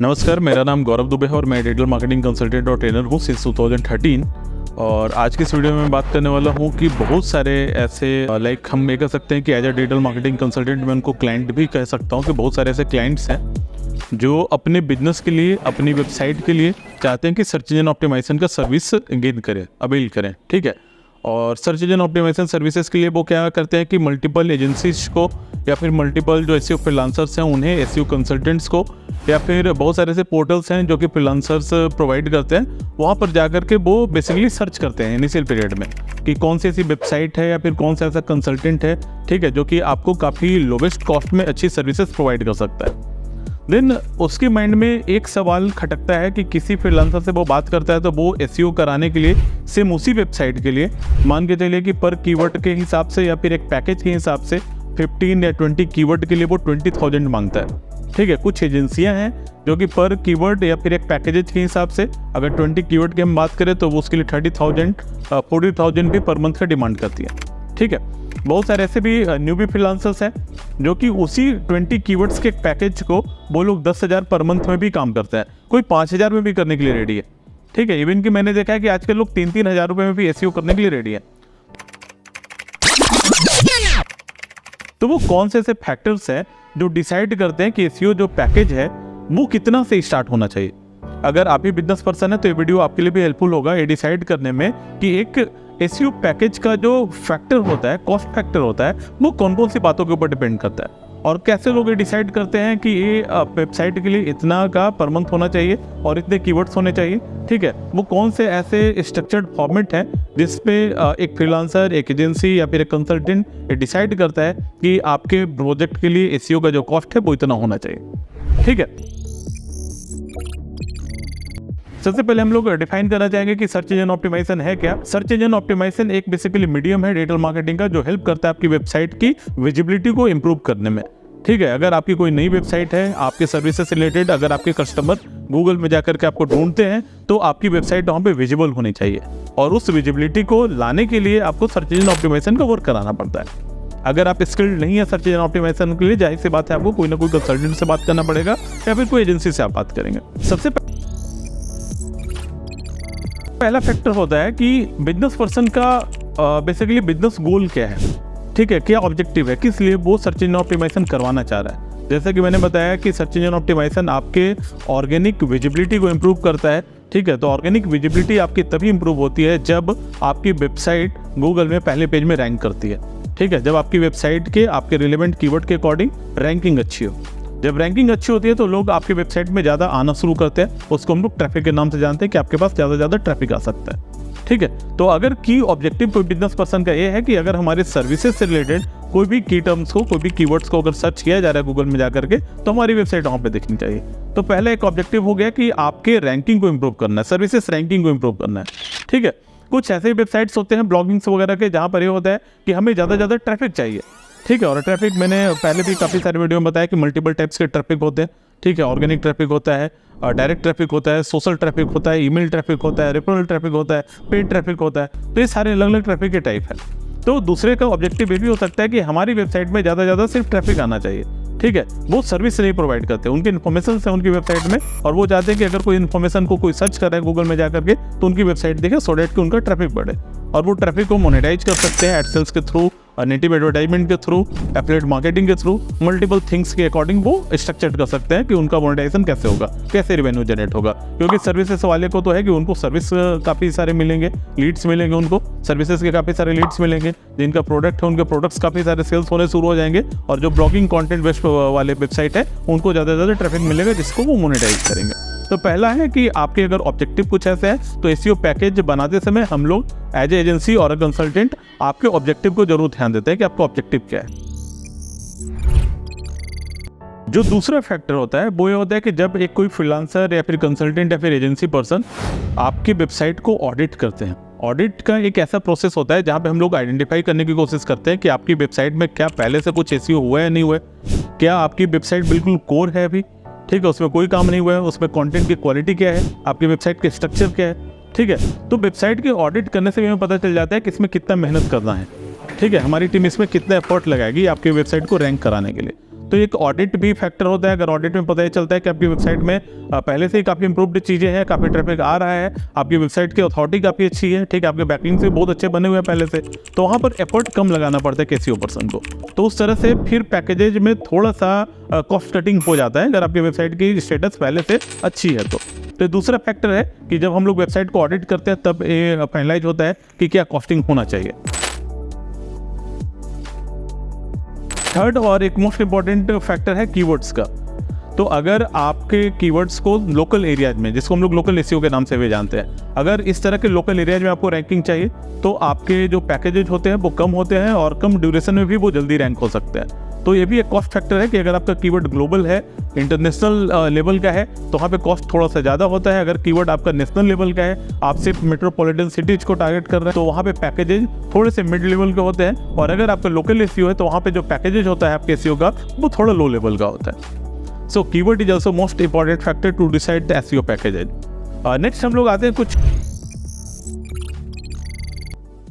नमस्कार, मेरा नाम गौरव दुबे है और मैं डिजिटल मार्केटिंग कंसल्टेंट और ट्रेनर हूँ सिंस 2013। और आज की इस वीडियो में मैं बात करने वाला हूँ कि बहुत सारे ऐसे हम ये कह सकते हैं कि as a digital marketing consultant मैं उनको क्लाइंट भी कह सकता हूँ कि बहुत सारे ऐसे क्लाइंट्स हैं जो अपने बिजनेस के लिए, अपनी वेबसाइट के लिए चाहते हैं कि सर्च इंजन ऑप्टिमाइजेशन का सर्विस गेन करें, अवेल करें। ठीक है, और सर्च इंजन ऑप्टिमाइजेशन सर्विसेज के लिए वो क्या करते हैं कि मल्टीपल एजेंसीज को या फिर मल्टीपल जो एसईओ फ्रीलांसर्स हैं उन्हें, एसईओ कंसल्टेंट्स को, या फिर बहुत सारे ऐसे पोर्टल्स हैं जो कि फ्रीलांसर्स प्रोवाइड करते हैं, वहाँ पर जाकर के वो बेसिकली सर्च करते हैं इनिशियल पीरियड में कि कौन सी ऐसी वेबसाइट है या फिर कौन सा ऐसा कंसल्टेंट है, ठीक है, जो कि आपको काफ़ी लोवेस्ट कॉस्ट में अच्छी सर्विसेज प्रोवाइड कर सकता है। देन उसके माइंड में एक सवाल खटकता है कि किसी फ्रीलांसर से वो बात करता है तो वो एसईओ कराने के लिए सेम उसी वेबसाइट के लिए मान के चलिए कि पर कीवर्ड के हिसाब से या फिर एक पैकेज के हिसाब से 15 या 20 कीवर्ड के लिए वो 20,000 मांगता है। ठीक है, कुछ एजेंसियां हैं जो कि पर कीवर्ड या फिर एक पैकेज के हिसाब से अगर 20 कीवर्ड की हम बात करें तो वो उसके लिए 30,000 40,000 भी पर मंथ का डिमांड करती है। ठीक है, बहुत सारे ऐसे भी न्यूबी फ्रीलांसर्स हैं जो कि उसी 20 कीवर्ड्स के पैकेज को वो लोग 10,000 पर मंथ में भी काम करते हैं, कोई 5,000 में भी करने के लिए रेडी है। ठीक है, इवन कि मैंने देखा है कि आजकल लोग 3-3 हज़ार रुपये में भी एसईओ करने के लिए रेडी है। तो वो कौन से ऐसे फैक्टर्स हैं जो डिसाइड करते हैं कि एसईओ जो पैकेज है वो कितना से स्टार्ट होना चाहिए। अगर आप ही बिजनेस पर्सन है तो ये वीडियो आपके लिए भी हेल्पफुल होगा ये डिसाइड करने में कि एक एसईओ पैकेज का जो फैक्टर होता है, कॉस्ट फैक्टर होता है, वो कौन कौन सी बातों के ऊपर डिपेंड करता है और कैसे लोग ये डिसाइड करते हैं कि ये वेबसाइट के लिए इतना का पर मंथ होना चाहिए और इतने कीवर्ड्स होने चाहिए। ठीक है, वो कौन से ऐसे स्ट्रक्चर्ड फॉर्मेट हैं जिसपे एक फ्रीलांसर, एक एजेंसी या फिर एक कंसल्टेंट ये डिसाइड करता है कि आपके प्रोजेक्ट के लिए एसईओ का जो कॉस्ट है वो इतना होना चाहिए। ठीक है, सबसे पहले हम लोग डिफाइन करना चाहेंगे कि सर्च इंजन ऑप्टिमाइजेशन है क्या। सर्च इंजन ऑप्टिमाइजेशन एक बेसिकली मीडियम है डिजिटल मार्केटिंग का जो हेल्प करता है आपकी वेबसाइट की विजिबिलिटी को इंप्रूव करने में। ठीक है, अगर आपकी कोई नई वेबसाइट है, आपके सर्विसेज से रिलेटेड, अगर आपके कस्टमर गूगल में जाकर के आपको ढूंढते हैं तो आपकी वेबसाइट वहाँ पे विजिबल होनी चाहिए और उस विजिबिलिटी को लाने के लिए आपको सर्च इंजन ऑप्टिमाइजेशन का वर्क कराना पड़ता है। अगर आप स्किल्ड नहीं है सर्च इंजन ऑप्टिमाइजेशन के लिए, जाहिर सी बात है आपको कोई ना कोई कंसल्टेंट से बात करना पड़ेगा या फिर कोई एजेंसी से आप बात करेंगे। सबसे पहला फैक्टर होता है कि बिजनेस पर्सन का बेसिकली बिजनेस गोल क्या है। ठीक है, क्या ऑब्जेक्टिव है, किस लिए वो सर्च इंजन ऑप्टिमाइजेशन करवाना चाह रहा है। जैसे कि मैंने बताया कि सर्च इंजन ऑप्टिमाइजेशन आपके ऑर्गेनिक विजिबिलिटी को इंप्रूव करता है। ठीक है, तो ऑर्गेनिक विजिबिलिटी आपकी तभी इंप्रूव होती है जब आपकी वेबसाइट गूगल में पहले पेज में रैंक करती है। ठीक है, जब आपकी वेबसाइट के आपके रिलेवेंट कीवर्ड के अकॉर्डिंग रैंकिंग अच्छी हो। जब रैंकिंग अच्छी होती है तो लोग आपकी वेबसाइट में ज़्यादा आना शुरू करते हैं, उसको हम लोग ट्रैफिक के नाम से जानते हैं कि आपके पास ज़्यादा ट्रैफिक आ सकता है। ठीक है, तो अगर की ऑब्जेक्टिव कोई बिजनेस पर्सन का ये है कि अगर हमारे सर्विसेज से रिलेटेड कोई भी की टर्म्स को, कोई भी कीवर्ड्स को अगर सर्च किया जा रहा है गूगल में जाकर के तो हमारी वेबसाइट वहाँ पे दिखनी चाहिए। तो पहला एक ऑब्जेक्टिव हो गया कि आपके रैंकिंग को इंप्रूव करना है, सर्विसेज रैंकिंग को इंप्रूव करना है। ठीक है, कुछ ऐसे वेबसाइट्स होते हैं ब्लॉगिंग्स वगैरह के जहाँ पर ये होता है कि हमें ज़्यादा ट्रैफिक चाहिए। ठीक है, और ट्रैफिक मैंने पहले भी काफ़ी सारे वीडियो में बताया कि मल्टीपल टाइप्स के ट्रैफिक होते हैं। ठीक है, ऑर्गेनिक ट्रैफिक होता है, डायरेक्ट ट्रैफिक होता है, सोशल ट्रैफिक होता है, ईमेल ट्रैफिक होता है, रेफरल ट्रैफिक होता है, पेड ट्रैफिक होता है। तो ये सारे अलग अलग ट्रैफिक के टाइप है। तो दूसरे का ऑब्जेक्टिव ये भी हो सकता है कि हमारी वेबसाइट में ज़्यादा सिर्फ ट्रैफिक आना चाहिए। ठीक है, वो सर्विस नहीं प्रोवाइड करते, उनके इन्फॉर्मेशन है उनकी वेबसाइट में और वो चाहते हैं कि अगर कोई इन्फॉर्मेशन को कोई सर्च कर रहा है गूगल में जाकर के तो उनकी वेबसाइट देखे सो डेट कि उनका ट्रैफिक बढ़े और वो ट्रैफिक को मोनेटाइज कर सकते हैं एडसेल्स के थ्रू, नेटिव एडवर्टाइजमेंट के थ्रू, एफिलिएट मार्केटिंग के थ्रू, मल्टीपल थिंग्स के अकॉर्डिंग वो स्ट्रक्चर कर सकते हैं कि उनका मोनेटाइजेशन कैसे होगा, कैसे रेवेन्यू जनरेट होगा। क्योंकि सर्विसेज वाले को तो है कि उनको सर्विस काफ़ी सारे मिलेंगे, लीड्स मिलेंगे, उनको सर्विसेज के काफ़ी सारे लीड्स मिलेंगे, जिनका प्रोडक्ट है उनके प्रोडक्ट्स काफ़ी सारे सेल्स होने शुरू हो जाएंगे और जो ब्लॉगिंग कंटेंट बेस्ड वाले वेबसाइट है उनको ज़्यादा ट्रैफिक मिलेगा जिसको वो मोनेटाइज करेंगे। तो पहला है कि आपके अगर ऑब्जेक्टिव कुछ ऐसे है तो एसईओ पैकेज बनाते समय हम लोग एज ए एजेंसी और कंसल्टेंट आपके ऑब्जेक्टिव को जरूर ध्यान देते हैं कि आपका ऑब्जेक्टिव क्या है। जो दूसरा फैक्टर होता है वो ये होता है कि जब एक कोई फ्रीलांसर या फिर कंसल्टेंट या फिर एजेंसी पर्सन आपकी वेबसाइट को ऑडिट करते हैं। ऑडिट का एक ऐसा प्रोसेस होता है जहाँ पे हम लोग आइडेंटिफाई करने की कोशिश करते हैं कि आपकी वेबसाइट में क्या पहले से कुछ एसईओ हुआ है या नहीं हुआ है, क्या आपकी वेबसाइट बिल्कुल कोर है अभी। ठीक है, उसमें कोई काम नहीं हुआ है, उसमें कंटेंट की क्वालिटी क्या है, आपकी वेबसाइट के स्ट्रक्चर क्या है। ठीक है, तो वेबसाइट के ऑडिट करने से भी हमें पता चल जाता है कि इसमें कितना मेहनत करना है। ठीक है, हमारी टीम इसमें कितना एफर्ट लगाएगी आपकी वेबसाइट को रैंक कराने के लिए। तो एक ऑडिट भी फैक्टर होता है। अगर ऑडिट में पता ही चलता है कि आपकी वेबसाइट में पहले से ही काफ़ी इंप्रूव्ड चीज़ें हैं, काफ़ी ट्रैफिक आ रहा है, आपकी वेबसाइट की अथॉरिटी काफ़ी अच्छी है, ठीक है, आपके बैकलिंक्स भी बहुत अच्छे बने हुए हैं पहले से, तो वहाँ पर एफर्ट कम लगाना पड़ता है केसीओ पर्सन को। तो उस तरह से फिर पैकेजेज में थोड़ा सा कॉस्ट कटिंग हो जाता है अगर आपकी वेबसाइट की स्टेटस पहले से अच्छी है तो दूसरा फैक्टर है कि जब हम लोग वेबसाइट को ऑडिट करते हैं तब ये फाइनलाइज होता है कि क्या कॉस्टिंग होना चाहिए। थर्ड और एक मोस्ट इंपॉर्टेंट फैक्टर है कीवर्ड्स का। तो अगर आपके कीवर्ड्स को लोकल एरियाज में, जिसको हम लोग लोकल एसईओ के नाम से भी जानते हैं, अगर इस तरह के लोकल एरियाज में आपको रैंकिंग चाहिए तो आपके जो पैकेजेज होते हैं वो कम होते हैं और कम ड्यूरेशन में भी वो जल्दी रैंक हो सकते हैं। तो ये भी एक कॉस्ट फैक्टर है कि अगर आपका कीवर्ड ग्लोबल है, इंटरनेशनल लेवल का है, तो वहाँ पे कॉस्ट थोड़ा सा ज़्यादा होता है। अगर कीवर्ड आपका नेशनल लेवल का है, आप सिर्फ मेट्रोपॉलिटन सिटीज़ को टारगेट कर रहे हैं, तो वहाँ पे पैकेजेज थोड़े से मिड लेवल के होते हैं। और अगर आपका लोकल एसईओ है तो वहाँ पे जो पैकेजेज होता है आपके एसईओ का वो थोड़ा लो लेवल का होता है। So keyword is also most important factor to decide the SEO packages. Next हम लोग आते हैं कुछ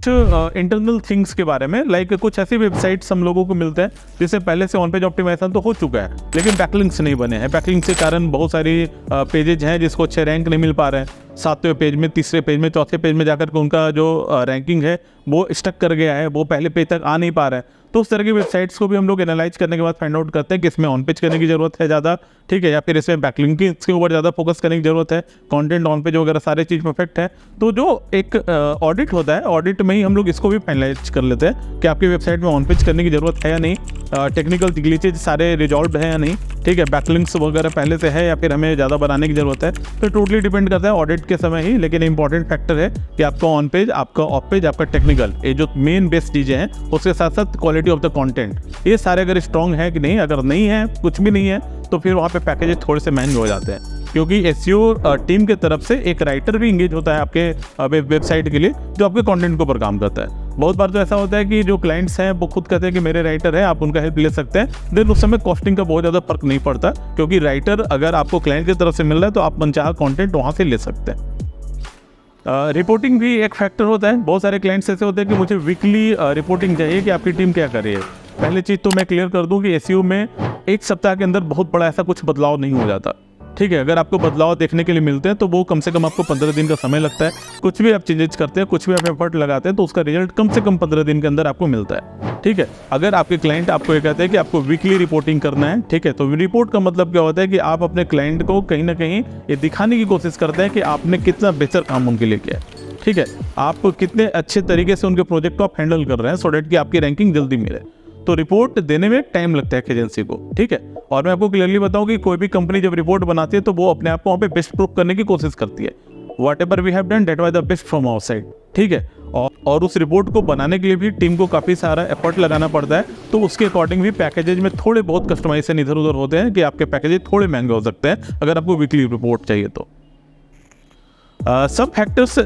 इंटरनल थिंग्स के बारे में। लाइक कुछ ऐसी वेबसाइट्स हम लोगों को मिलते हैं जिससे पहले से ऑन पेज ऑप्टिमाइजेशन तो हो चुका है लेकिन बैकलिंक्स नहीं बने हैं। बैकलिंक्स के कारण बहुत सारी पेजेज हैं जिसको अच्छे रैंक नहीं मिल पा रहे हैं। 7वें पेज में, तीसरे पेज में, चौथे पेज में जाकर के उनका जो रैंकिंग है वो स्टक कर गया है, वो पहले पेज तक आ नहीं पा रहा है। तो उस तरह की वेबसाइट्स को भी हम लोग एनालाइज करने के बाद फाइंड आउट करते हैं कि इसमें ऑन पेज करने की ज़रूरत है ज़्यादा, ठीक है, या फिर इसमें बैकलिंकिंग के ऊपर ज़्यादा फोकस करने की ज़रूरत है, कंटेंट ऑन पेज वगैरह सारे चीज़ परफेक्ट है। तो जो एक ऑडिट होता है, ऑडिट में ही हम लोग इसको भी फाइनलाइज कर लेते हैं कि आपकी वेबसाइट में ऑन पेज करने की ज़रूरत है या नहीं, टेक्निकल ग्लिचेज सारे रिजॉल्व है या नहीं, ठीक है, बैकलिंक्स वगैरह पहले से है या फिर हमें ज़्यादा बनाने की ज़रूरत है। तो टोटली डिपेंड करता है ऑडिट के समय ही। लेकिन इंपॉर्टेंट फैक्टर है कि आपका ऑन पेज, आपका ऑफ पेज, आपका टेक्निकल, ये जो मेन बेस्ट चीज़ें हैं, उसके साथ साथ क्वालिटी ऑफ द कंटेंट, ये सारे अगर स्ट्रॉन्ग है कि नहीं। अगर नहीं है, कुछ भी नहीं है, तो फिर वहाँ पे पैकेजेस थोड़े से महंगे हो जाते हैं। क्योंकि एसईओ टीम के तरफ से एक राइटर भी इंगेज होता है आपके वेबसाइट के लिए जो आपके कंटेंट के ऊपर काम करता है। बहुत बार तो ऐसा होता है कि जो क्लाइंट्स हैं वो खुद कहते हैं कि मेरे राइटर है, आप उनका हेल्प ले सकते हैं। देन उस समय कॉस्टिंग का बहुत ज़्यादा फर्क नहीं पड़ता क्योंकि राइटर अगर आपको क्लाइंट की तरफ से मिल रहा है तो आप मनचाहा कंटेंट वहाँ से ले सकते हैं। रिपोर्टिंग भी एक फैक्टर होता है। बहुत सारे क्लाइंट्स ऐसे होते हैं कि मुझे वीकली रिपोर्टिंग चाहिए कि आपकी टीम क्या कर रही है। पहली चीज़ तो मैं क्लियर कर दूं कि एसईओ में एक सप्ताह के अंदर बहुत बड़ा ऐसा कुछ बदलाव नहीं हो जाता, ठीक है। अगर आपको बदलाव देखने के लिए मिलते हैं तो वो कम से कम आपको 15 दिन का समय लगता है। कुछ भी आप चेंजेस करते हैं, कुछ भी आप एफर्ट लगाते हैं तो उसका रिजल्ट कम से कम 15 दिन के अंदर आपको मिलता है, ठीक है। अगर आपके क्लाइंट आपको ये कहते हैं कि आपको वीकली रिपोर्टिंग करना है, ठीक है, तो रिपोर्ट का मतलब क्या होता है कि आप अपने क्लाइंट को कहीं ना कहीं ये दिखाने की कोशिश करते हैं कि आपने कितना बेहतर काम उनके लिए किया है, ठीक है, आप कितने अच्छे तरीके से उनके प्रोजेक्ट को आप हैंडल कर रहे हैं सो डैट कि आपकी रैंकिंग जल्दी मिले। तो रिपोर्ट देने में टाइम लगता है एजेंसी को, ठीक है। और मैं आपको क्लियरली बताऊं कि कोई भी कंपनी जब रिपोर्ट बनाती है तो वो अपने आप को वहाँ पे बेस्ट प्रूव करने की कोशिश करती है। Whatever we have done that was the best from our side, ठीक है। और उस रिपोर्ट को बनाने के लिए भी टीम को काफ़ी सारा एफर्ट लगाना पड़ता है। तो उसके अकॉर्डिंग भी पैकेजेज में थोड़े बहुत कस्टमाइजेशन इधर उधर होते हैं कि आपके पैकेजेज थोड़े महंगे हो सकते हैं अगर आपको वीकली रिपोर्ट चाहिए तो। सब फैक्टर्स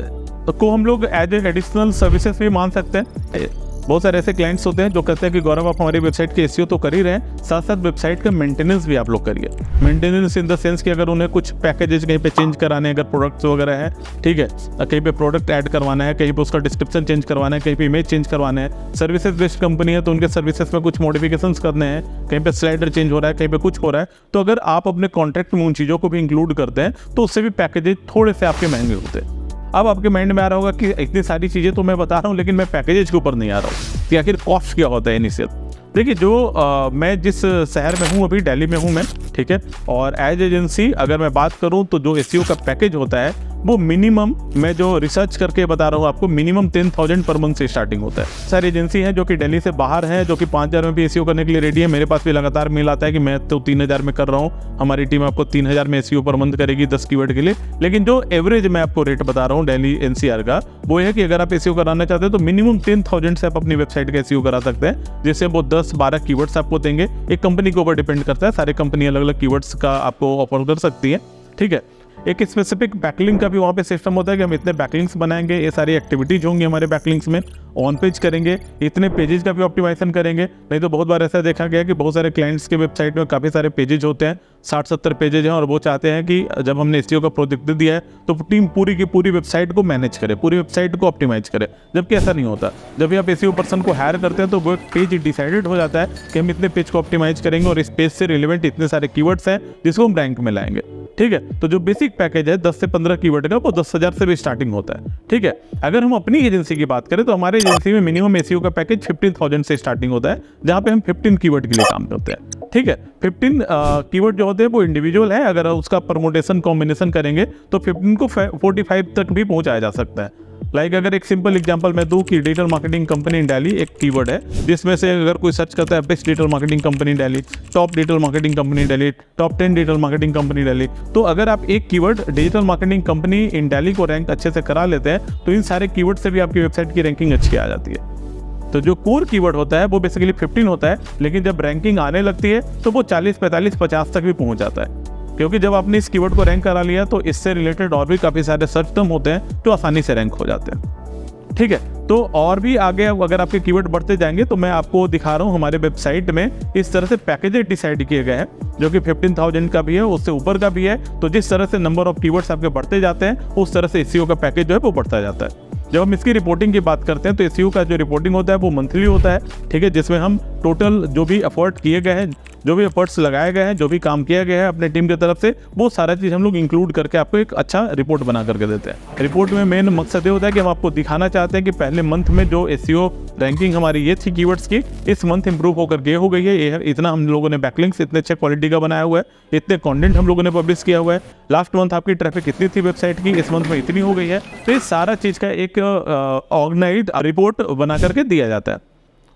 को हम लोग एज ए एडिशनल सर्विसेज भी मान सकते हैं। बहुत सारे ऐसे क्लाइंट्स होते हैं जो कहते हैं कि गौरव आप हमारी वेबसाइट के एसईओ तो कर ही रहे हैं, साथ साथ वेबसाइट का मेंटेनेंस भी आप लोग करिए। मेंटेनेंस इन द सेंस कि अगर उन्हें कुछ पैकेजेस कहीं पे चेंज कराने हैं, अगर प्रोडक्ट्स वगैरह है, ठीक है, कहीं पे प्रोडक्ट ऐड करवाना है, कहीं पे उसका डिस्क्रिप्शन चेंज करवाना है, कहीं पे इमेज चेंज करवाना है। सर्विसेज बेस्ड कंपनी है तो उनके सर्विसेज में कुछ मॉडिफिकेशंस करने हैं, कहीं पे स्लाइडर चेंज हो रहा है, कहीं पे कुछ हो रहा है। तो अगर आप अपने कॉन्ट्रैक्ट में उन चीज़ों को भी इंक्लूड करते हैं तो उससे भी पैकेजेज थोड़े से आपके महंगे होते हैं। अब आपके माइंड में आ रहा होगा कि इतनी सारी चीज़ें तो मैं बता रहा हूँ लेकिन मैं पैकेजेज के ऊपर नहीं आ रहा हूँ कि आखिर कॉस्ट क्या होता है इनिशियल। देखिए, जो मैं जिस शहर में हूँ अभी दिल्ली में हूँ मैं, ठीक है, और एज एजेंसी अगर मैं बात करूँ तो जो एसईओ का पैकेज होता है वो मिनिमम, मैं जो रिसर्च करके बता रहा हूँ आपको, मिनिमम 10,000 पर मंथ से स्टार्टिंग होता है। सारी एजेंसी हैं जो कि दिल्ली से बाहर हैं, जो कि 5,000 में भी एसईओ करने के लिए रेडी है। मेरे पास भी लगातार मेल आता है कि मैं तो 3,000 में कर रहा हूँ, हमारी टीम आपको 3,000 में एसईओ पर मंथ करेगी 10 कीवर्ड के लिए। लेकिन जो एवरेज मैं आपको रेट बता रहा हूँ दिल्ली एनसीआर का, वो है कि अगर आप एसईओ कराना चाहते हैं तो मिनिमम 10,000 से आप अपनी वेबसाइट का एसईओ करा सकते हैं, जिससे वो 10-12 कीवर्ड्स आपको देंगे। एक कंपनी के ऊपर डिपेंड करता है, सारी कंपनी अलग अलग कीवर्ड्स का आपको ऑफर कर सकती है, ठीक है। एक स्पेसिफिक बैकलिंक का भी वहाँ पे सिस्टम होता है कि हम इतने बैकलिंक्स बनाएंगे, ये सारी एक्टिविटीज होंगी हमारे बैकलिंक्स में, ऑन पेज करेंगे, इतने पेजेस का भी ऑप्टिमाइजेशन करेंगे। नहीं तो बहुत बार ऐसा देखा गया कि बहुत सारे क्लाइंट्स के वेबसाइट में काफ़ी सारे पेजेज होते हैं, 60-70 पेजेज हैं, और वो चाहते हैं कि जब हमने एसईओ का प्रोजेक्ट दे दिया है तो टीम पूरी की पूरी वेबसाइट को मैनेज करे, पूरी वेबसाइट को ऑप्टिमाइज करे, जबकि ऐसा नहीं होता। जब भी आप एसईओ पर्सन को हायर करते हैं तो वो एक पेज डिसाइडेड हो जाता है कि हम इतने पेज को ऑप्टिमाइज करेंगे और इस पेज से रिलेवेंट इतने सारे कीवर्ड्स हैं जिसको हम रैंक में लाएंगे। ठीक है, तो जो बेसिक पैकेज है 10 से 15 कीवर्ड का, वो 10,000 से भी स्टार्टिंग होता है। ठीक है, अगर हम अपनी एजेंसी की बात करें तो हमारे एजेंसी में मिनिमम एसईओ का पैकेज 15,000 से स्टार्टिंग होता है, जहां पे हम 15 कीवर्ड के लिए काम करते हैं। ठीक है, 15 कीवर्ड जो होते हैं वो इंडिविजुअल है, अगर उसका परमुटेशन कॉम्बिनेशन करेंगे तो 15 को 45 तक भी पहुंचाया जा सकता है। लाइक अगर एक सिंपल एग्जांपल मैं दूं कि डिजिटल मार्केटिंग कंपनी इन दिल्ली एक कीवर्ड है, जिसमें से अगर कोई सर्च करता है बेस्ट डिजिटल मार्केटिंग कंपनी इन Delhi, top digital marketing company इन Delhi, top 10 digital marketing company इन दिल्ली, तो अगर आप एक कीवर्ड डिजिटल मार्केटिंग कंपनी इन दिल्ली को रैंक अच्छे से करा लेते हैं तो इन सारे कीवर्ड से भी आपकी वेबसाइट की रैंकिंग अच्छी आ जाती है। तो जो कोर कीवर्ड होता है वो बेसिकली 15 होता है, लेकिन जब रैंकिंग आने लगती है तो वो 40, 45, 50 तक भी पहुंच जाता है, क्योंकि जब आपने इस कीवर्ड को रैंक करा लिया तो इससे रिलेटेड और भी काफ़ी सारे सर्च टर्म होते हैं जो आसानी से रैंक हो जाते हैं। ठीक है, तो और भी आगे अगर आपके कीवर्ड बढ़ते जाएंगे तो मैं आपको दिखा रहा हूँ हमारे वेबसाइट में इस तरह से पैकेजेस डिसाइड किए गए हैं, जो कि 15,000 का भी है, उससे ऊपर का भी है। तो जिस तरह से नंबर ऑफ कीवर्ड्स आपके बढ़ते जाते हैं उस तरह से एसईओ का पैकेज जो है वो बढ़ता जाता है। जब हम इसकी रिपोर्टिंग की बात करते हैं तो एसईओ का जो रिपोर्टिंग होता है वो मंथली होता है। ठीक है, जिसमें हम टोटल जो भी एफर्ट किए गए हैं, जो भी एफर्ट्स लगाए गए हैं, जो भी काम किया गया है अपने टीम की तरफ से, वो सारा चीज़ हम लोग इंक्लूड करके आपको एक अच्छा रिपोर्ट बना करके देते हैं। रिपोर्ट में मेन मकसद ये होता है कि हम आपको दिखाना चाहते हैं कि पहले मंथ में जो एसईओ रैंकिंग हमारी ये थी कीवर्ड्स की, इस मंथ इंप्रूव होकर ये हो गई है। ये इतना हम लोगों ने बैकलिंक्स इतने अच्छे क्वालिटी का बनाया हुआ है, इतने कंटेंट हम लोगों ने पब्लिश किया हुआ है। लास्ट मंथ आपकी ट्रैफिक इतनी थी वेबसाइट की, इस मंथ में इतनी हो गई है। तो ये सारा चीज़ का एक ऑर्गेनाइज्ड रिपोर्ट बना करके दिया जाता है।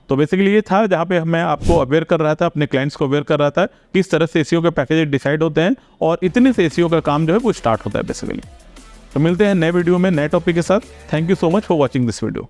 तो बेसिकली ये था जहाँ पे मैं आपको अवेयर कर रहा था, अपने क्लाइंट्स को अवेयर कर रहा था किस तरह से एसईओ के पैकेज डिसाइड होते हैं और इतने से एसईओ का काम जो है वो स्टार्ट होता है बेसिकली। तो मिलते हैं नए वीडियो में नए टॉपिक के साथ। Thank you so much for watching this video.